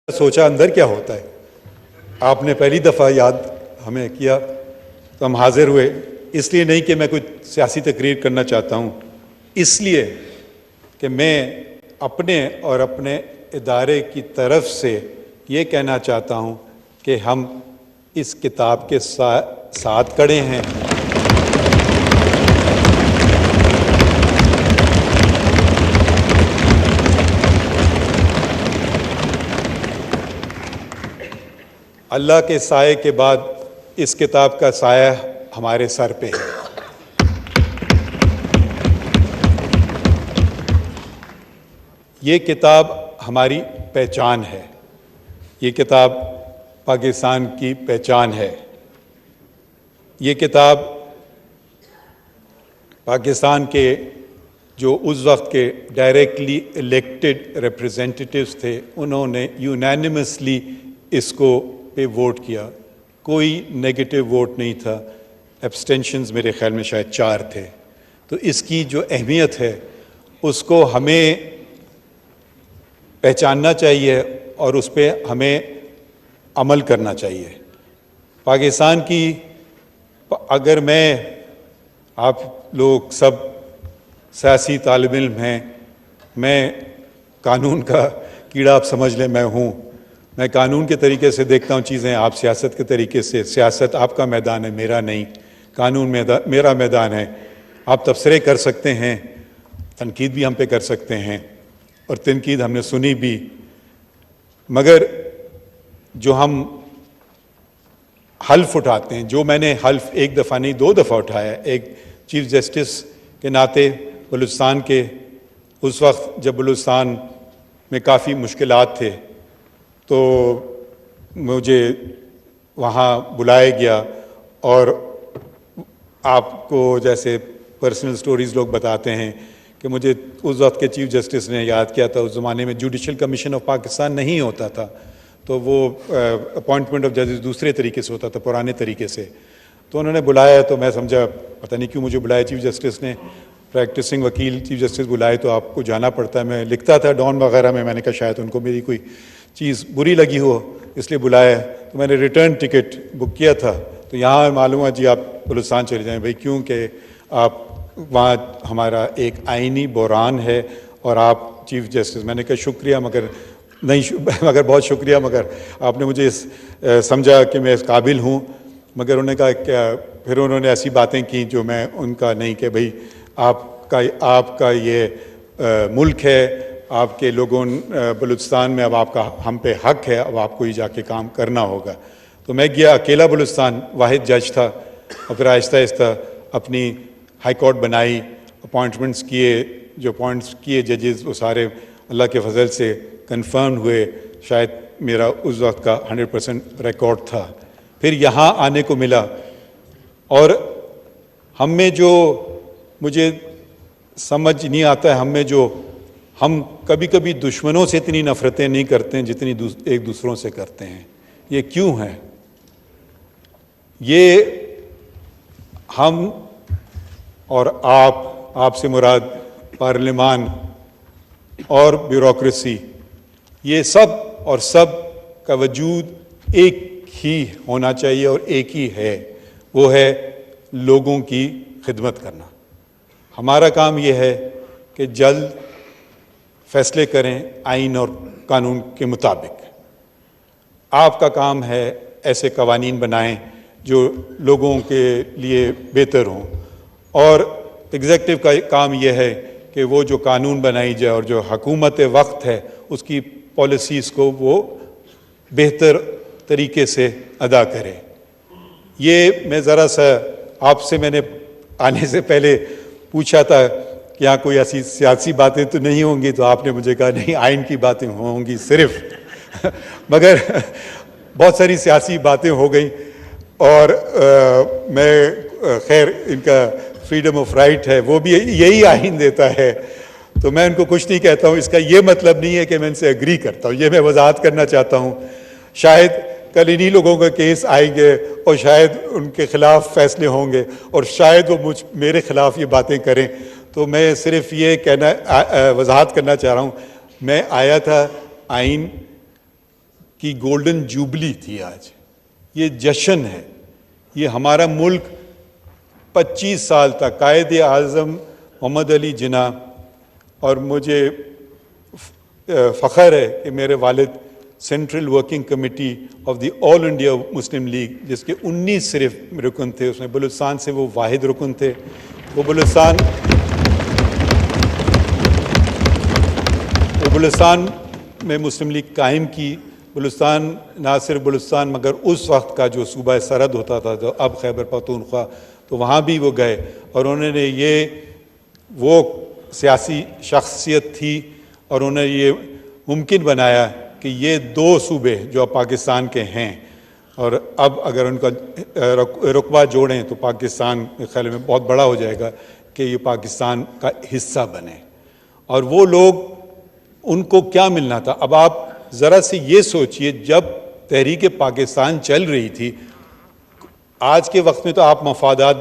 सोचा अंदर क्या होता है। आपने पहली दफ़ा याद हमें किया तो हम हाजिर हुए, इसलिए नहीं कि मैं कोई सियासी तकरीर करना चाहता हूँ, इसलिए कि मैं अपने और अपने इदारे की तरफ से ये कहना चाहता हूँ कि हम इस किताब के साथ खड़े हैं। अल्लाह के साए के बाद इस किताब का साया हमारे सर पे है। ये किताब हमारी पहचान है, ये किताब पाकिस्तान की पहचान है। ये किताब पाकिस्तान के जो उस वक्त के डायरेक्टली इलेक्टेड रिप्रेजेंटेटिव्स थे, उन्होंने यूनानिमसली इसको पे वोट किया, कोई नेगेटिव वोट नहीं था। एब्सटेंशंस मेरे ख्याल में शायद 4 थे। तो इसकी जो अहमियत है उसको हमें पहचानना चाहिए और उस पर हमें अमल करना चाहिए। पाकिस्तान की, अगर आप लोग सब सियासी तालिब इल्म हैं, मैं कानून का कीड़ा आप समझ लें, मैं हूँ। मैं कानून के तरीके से देखता हूँ चीज़ें, आप सियासत के तरीके से। सियासत आपका मैदान है, मेरा नहीं। कानून मेरा मैदान है। आप तबसरे कर सकते हैं, तनकीद भी हम पे कर सकते हैं, और तनकीद हमने सुनी भी, मगर जो हम हल्फ उठाते हैं, जो मैंने हल्फ एक दफ़ा नहीं 2 दफ़ा उठाया, एक चीफ जस्टिस के नाते बलूचिस्तान के, उस वक्त जब बलूचिस्तान में काफ़ी मुश्किलात थे तो मुझे वहाँ बुलाया गया, और आपको जैसे पर्सनल स्टोरीज़ लोग बताते हैं कि मुझे उस वक्त के चीफ जस्टिस ने याद किया था। उस ज़माने में जुडिशल कमीशन ऑफ पाकिस्तान नहीं होता था, तो वो अपॉइंटमेंट ऑफ जजेस दूसरे तरीके से होता था, पुराने तरीके से। तो उन्होंने बुलाया, तो मैं समझा पता नहीं क्यों मुझे बुलाया चीफ जस्टिस ने। प्रैक्टिसिंग वकील चीफ जस्टिस बुलाए तो आपको जाना पड़ता है। मैं लिखता था डॉन वगैरह में, मैंने कहा शायद उनको मेरी कोई चीज़ बुरी लगी हो इसलिए बुलाया। तो मैंने रिटर्न टिकट बुक किया था। तो यहाँ मालूम है जी आप बलूचिस्तान चले जाएं। भाई क्यों? कि आप वहाँ हमारा एक आइनी बहरान है और आप चीफ जस्टिस। मैंने कहा शुक्रिया, मगर बहुत शुक्रिया, मगर आपने मुझे समझा कि मैं इस काबिल हूँ। मगर उन्होंने कहा क्या, फिर उन्होंने ऐसी बातें की जो मैं उनका नहीं, कि भाई आपका ये मुल्क है, आपके लोगों बलूचिस्तान में, अब आपका हम पे हक है, अब आपको ही जाके काम करना होगा। तो मैं गया अकेला बलूचिस्तान, वाहिद जज था, और फिर आहिस्ता आहिस्ता अपनी हाई कोर्ट बनाई, अपॉइंटमेंट्स किए। जो अपॉइंट्स किए जजेस वो सारे अल्लाह के फजल से कंफर्म हुए। शायद मेरा उस वक्त का 100% रिकॉर्ड था। फिर यहाँ आने को मिला, और हम में जो मुझे समझ नहीं आता है, हम कभी कभी दुश्मनों से इतनी नफ़रतें नहीं करते हैं जितनी एक दूसरों से करते हैं। ये क्यों है? ये हम और आपसे मुराद पार्लिमान और ब्यूरोक्रेसी, ये सब और सब का वजूद एक ही होना चाहिए और एक ही है, वो है लोगों की खिदमत करना। हमारा काम ये है कि जल्द फैसले करें आइन और कानून के मुताबिक। आपका काम है ऐसे कवानीन बनाएं जो लोगों के लिए बेहतर हों, और एग्जीक्यूटिव का काम यह है कि वो जो कानून बनाई जाए और जो हुकूमत वक्त है उसकी पॉलिसीज़ को वो बेहतर तरीके से अदा करे। ये मैं ज़रा सा आपसे, मैंने आने से पहले पूछा था कि यहाँ कोई ऐसी सियासी बातें तो नहीं होंगी, तो आपने मुझे कहा नहीं, आइन की बातें होंगी सिर्फ मगर बहुत सारी सियासी बातें हो गई, और मैं खैर, इनका फ्रीडम ऑफ राइट है, वो भी यही आइन देता है, तो मैं इनको कुछ नहीं कहता हूँ। इसका ये मतलब नहीं है कि मैं इनसे एग्री करता हूँ, ये मैं वजाहत करना चाहता हूँ। शायद कल इन्हीं लोगों का केस आएंगे और शायद उनके खिलाफ फैसले होंगे, और शायद वो मेरे खिलाफ ये बातें करें। तो मैं सिर्फ ये कहना वजाहत करना चाह रहा हूँ, मैं आया था आइन की गोल्डन जुबली थी आज, ये जश्न है। ये हमारा मुल्क 25 साल तक कायदे आज़म मोहम्मद अली जिन्ना, और मुझे फ़ख्र है कि मेरे वालिद central working committee of the all India Muslim league, जिसके 19 सिर्फ रुकन थे, उसमें बलूचिस्तान से वो वाहिद रुकन थे। वो बलूचिस्तान में मुस्लिम लीग कायम की। बलूचिस्तान ना सिर्फ बलूचिस्तान मगर उस वक्त का जो सूबा सरहद होता था, जो अब खैबर पख्तूनख्वा, तो वहाँ भी वो गए और उन्होंने वो सियासी शख्सियत थी और उन्होंने ये मुमकिन बनाया कि ये दो सूबे जो अब पाकिस्तान के हैं, और अब अगर उनका रुकबा जोड़ें तो पाकिस्तान के ख्याल में बहुत बड़ा हो जाएगा कि ये पाकिस्तान का हिस्सा बने। और वो लोग, उनको क्या मिलना था? अब आप ज़रा से ये सोचिए, जब तहरीक पाकिस्तान चल रही थी, आज के वक्त में तो आप मफादात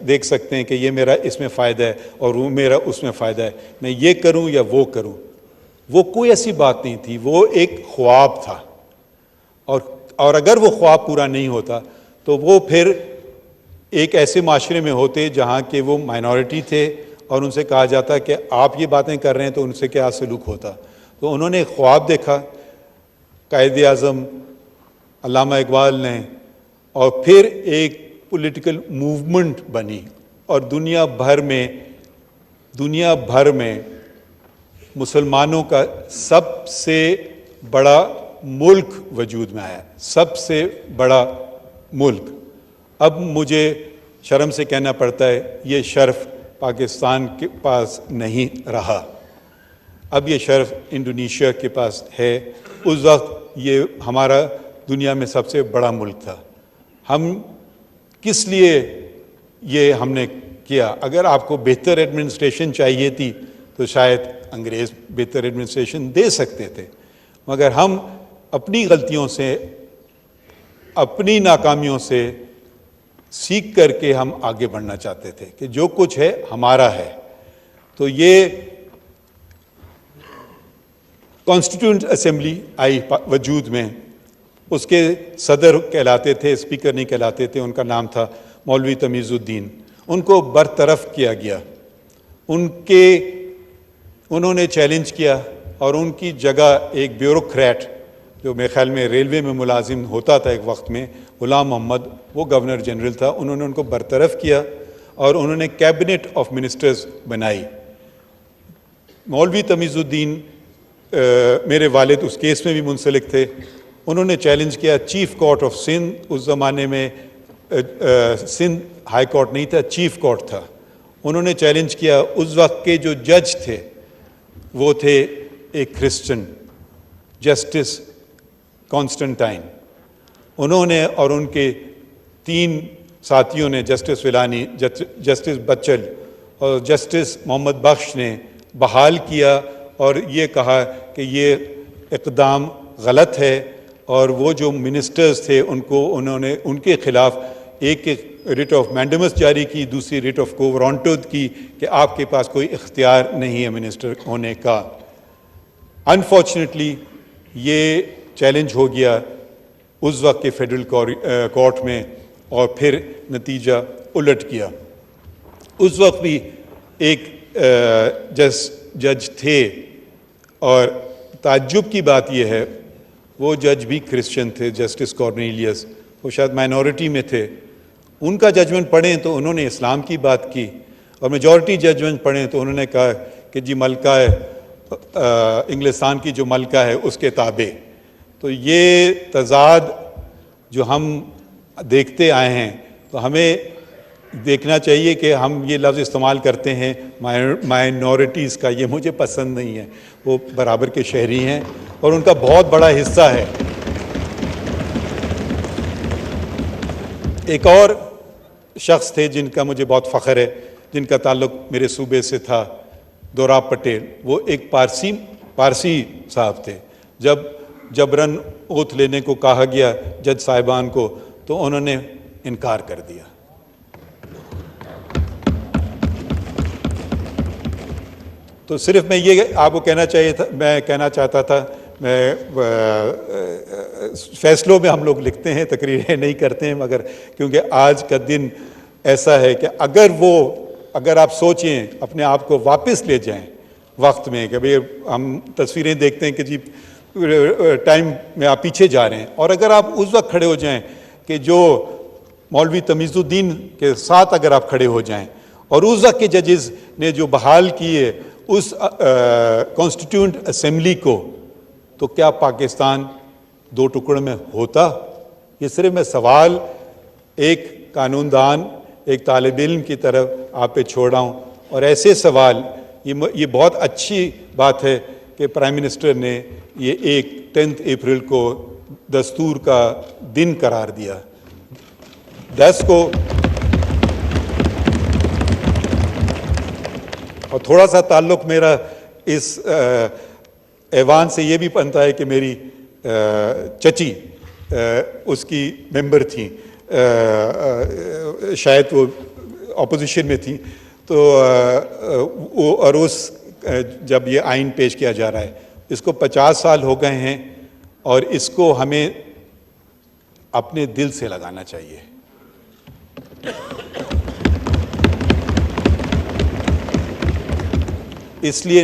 देख सकते हैं कि ये मेरा इसमें फ़ायदा है और वो मेरा उसमें फ़ायदा है, मैं ये करूं या वो करूं। वो कोई ऐसी बात नहीं थी, वो एक ख्वाब था। और अगर वो ख्वाब पूरा नहीं होता तो वो फिर एक ऐसे माशरे में होते जहाँ के वो माइनॉरिटी थे और उनसे कहा जाता कि आप ये बातें कर रहे हैं तो उनसे क्या सलूक होता। तो उन्होंने एक ख्वाब देखा कायदे आज़म अल्लामा इकबाल ने, और फिर एक पॉलिटिकल मूवमेंट बनी और दुनिया भर में मुसलमानों का सबसे बड़ा मुल्क वजूद में आया, सबसे बड़ा मुल्क। अब मुझे शर्म से कहना पड़ता है, ये शर्फ पाकिस्तान के पास नहीं रहा, अब ये शर्फ इंडोनेशिया के पास है। उस वक्त ये हमारा दुनिया में सबसे बड़ा मुल्क था। हम किस लिए ये हमने किया? अगर आपको बेहतर एडमिनिस्ट्रेशन चाहिए थी तो शायद अंग्रेज़ बेहतर एडमिनिस्ट्रेशन दे सकते थे, मगर हम अपनी गलतियों से, अपनी नाकामियों से सीख करके हम आगे बढ़ना चाहते थे कि जो कुछ है हमारा है। तो ये कॉन्स्टिट्यूएंट असेंबली आई वजूद में, उसके सदर कहलाते थे, स्पीकर नहीं कहलाते थे, उनका नाम था मौलवी तमीज़ुद्दीन। उनको बरतरफ किया गया, उन्होंने चैलेंज किया और उनकी जगह एक ब्यूरोक्रेट जो मेरे ख्याल में रेलवे में मुलाजिम होता था एक वक्त में, गुलाम मोहम्मद, वो गवर्नर जनरल था, उन्होंने उनको बरतरफ किया और उन्होंने कैबिनेट ऑफ मिनिस्टर्स बनाई। मौलवी तमीज़ुद्दीन, मेरे वालिद उस केस में भी मुंसलिक थे, उन्होंने चैलेंज किया चीफ कोर्ट ऑफ सिंध, उस ज़माने में सिंध हाई कोर्ट नहीं था, चीफ कोर्ट था। उन्होंने चैलेंज किया, उस वक्त के जो जज थे वो थे एक क्रिश्चियन, जस्टिस कॉन्स्टेंटाइन। उन्होंने और उनके 3 साथियों ने, जस्टिस विलानी, जस्टिस बच्चल और जस्टिस मोहम्मद बख्श ने बहाल किया और ये कहा कि ये इक़दाम गलत है, और वो जो मिनिस्टर्स थे उन्होंने उनके खिलाफ एक रिट ऑफ मैंडेमस जारी की, दूसरी रिट ऑफ को वारंट की कि आपके पास कोई इख्तियार नहीं है मिनिस्टर होने का। अनफॉर्चुनेटली ये चैलेंज हो गया उस वक्त के फेडरल कोर्ट में और फिर नतीजा उलट किया। उस वक्त भी एक जज थे और ताज्जुब की बात यह है, वो जज भी क्रिश्चियन थे, जस्टिस कॉर्नेलियस। वो शायद माइनॉरिटी में थे। उनका जजमेंट पढ़ें तो उन्होंने इस्लाम की बात की, और मेजॉरिटी जजमेंट पढ़ें तो उन्होंने कहा कि जी मलका है, इंग्लिस्तान की जो मलका है उसके ताबे। तो ये तज़ाद जो हम देखते आए हैं, तो हमें देखना चाहिए कि हम ये लफ्ज़ इस्तेमाल करते हैं माइनॉरिटीज़ का, ये मुझे पसंद नहीं है। वो बराबर के शहरी हैं और उनका बहुत बड़ा हिस्सा है। एक और शख्स थे जिनका मुझे बहुत फ़ख्र है, जिनका ताल्लुक़ मेरे सूबे से था, दोराब पटेल। वो एक पारसी साहब थे। जब जबरन ओथ लेने को कहा गया जज साहिबान को, तो उन्होंने इनकार कर दिया। तो सिर्फ मैं ये आपको कहना चाहिए था, मैं कहना चाहता था फैसलों में हम लोग लिखते हैं, तकरीरें नहीं करते हैं, मगर क्योंकि आज का दिन ऐसा है कि अगर आप सोचें, अपने आप को वापस ले जाएं वक्त में कि भाई हम तस्वीरें देखते हैं कि जी टाइम में आप पीछे जा रहे हैं, और अगर आप उस वक्त खड़े हो जाएं कि जो मौलवी तमीज़ुद्दीन के साथ अगर आप खड़े हो जाएं और उस वक्त के जजेस ने जो बहाल किए उस कॉन्स्टिट्यूएंट असेंबली को, तो क्या पाकिस्तान दो टुकड़ों में होता? ये सिर्फ मैं सवाल एक कानूनदान, एक तालिब इल्म की तरफ आप पे छोड़ रहा हूँ। और ऐसे सवाल, ये बहुत अच्छी बात है कि प्राइम मिनिस्टर ने ये 10 अप्रैल को दस्तूर का दिन करार दिया। 10 को, और थोड़ा सा ताल्लुक़ मेरा इस ऐवान से ये भी बनता है कि मेरी चची उसकी मेंबर थी, शायद वो अपोजिशन में थी, तो और जब ये आइन पेश किया जा रहा है, इसको 50 साल हो गए हैं और इसको हमें अपने दिल से लगाना चाहिए। इसलिए